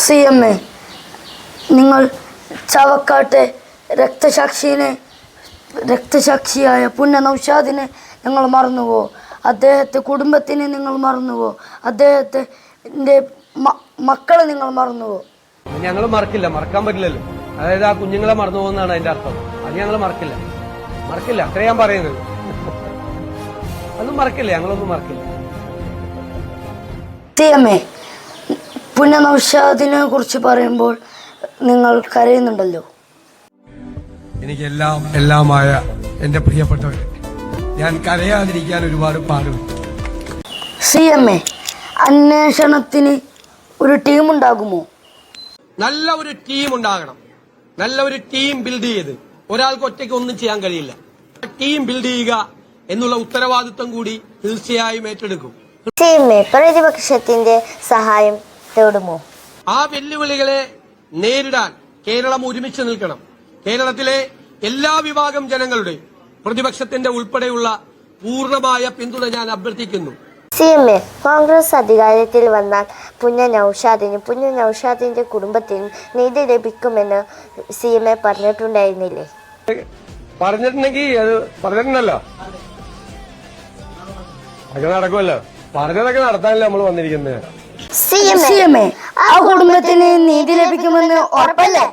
CMA, നിങ്ങൾ ചാവക്കാട്ടെ രക്തസാക്ഷിയായ പുന്ന നൗഷാദിനെ നിങ്ങൾ മറന്നുവോ? അദ്ദേഹത്തെ കുടുംബത്തിനെ നിങ്ങൾ മറന്നുവോ? അദ്ദേഹത്തിൻ്റെ മക്കളെ നിങ്ങൾ മറന്നുവോ? ഞങ്ങൾ മറക്കില്ല, മറക്കാൻ പറ്റില്ലല്ലോ. അതായത് ആ കുഞ്ഞുങ്ങളെ മറന്നു പോകുന്നതാണ് അതിന്റെ അർത്ഥം. അത് ഞങ്ങൾ മറക്കില്ല, അത്രേ ഞാൻ പറയുന്നത്. അതൊന്നും മറക്കില്ല, ഞങ്ങളൊന്നും മറക്കില്ല. CMA, പുന്ന നൗഷാദിനെ കുറിച്ച് പറയുമ്പോൾ നിങ്ങൾ കരയുന്നുണ്ടല്ലോ. എനിക്ക് എല്ലാമായ എന്റെ പ്രിയപ്പെട്ടവരെ, ഞാൻ കരയാതിരിക്കാൻ ഒരുപാട് പാടുണ്ട്. CMA, അന്വേഷണത്തിന് ഒരു ടീം ഉണ്ടാകുമോ? നല്ല ഒരു ടീം ഉണ്ടാകണം. നല്ല ഒരു ടീം ബിൽഡ് ചെയ്ത് ഒരാൾക്ക് ഒറ്റയ്ക്ക് ഒന്നും ചെയ്യാൻ കഴിയില്ല. ടീം ബിൽഡ് ചെയ്യുക എന്നുള്ള ഉത്തരവാദിത്വം കൂടി തീർച്ചയായും ഏറ്റെടുക്കും. പ്രതിപക്ഷത്തിന്റെ സഹായം തേടുമോ? ആ വെല്ലുവിളികളെ നേരിടാൻ കേരളം ഒരുമിച്ച് നിൽക്കണം. കേരളത്തിലെ എല്ലാ വിഭാഗം ജനങ്ങളുടെ, പ്രതിപക്ഷത്തിന്റെ ഉൾപ്പെടെയുള്ള പൂർണ്ണമായ പിന്തുണ ഞാൻ അഭ്യർത്ഥിക്കുന്നു. CMA, കോൺഗ്രസ് അധികാരത്തിൽ വന്നാൽ പുന്ന നൗഷാദിന്റെ കുടുംബത്തിനും നീതി ലഭിക്കുമെന്ന് CMA പറഞ്ഞിട്ടുണ്ടായിരുന്നില്ലേ? പറഞ്ഞിട്ടുണ്ടെങ്കിൽ അത് പറഞ്ഞിട്ടുണ്ടല്ലോ, അത് നടക്കുമല്ലോ. പറഞ്ഞതൊക്കെ നടത്താനല്ലേ നമ്മൾ വന്നിരിക്കുന്നത്. CMA, ആ കുടുംബത്തിന് നീതി ലഭിക്കുമെന്ന് ഉറപ്പല്ലേ?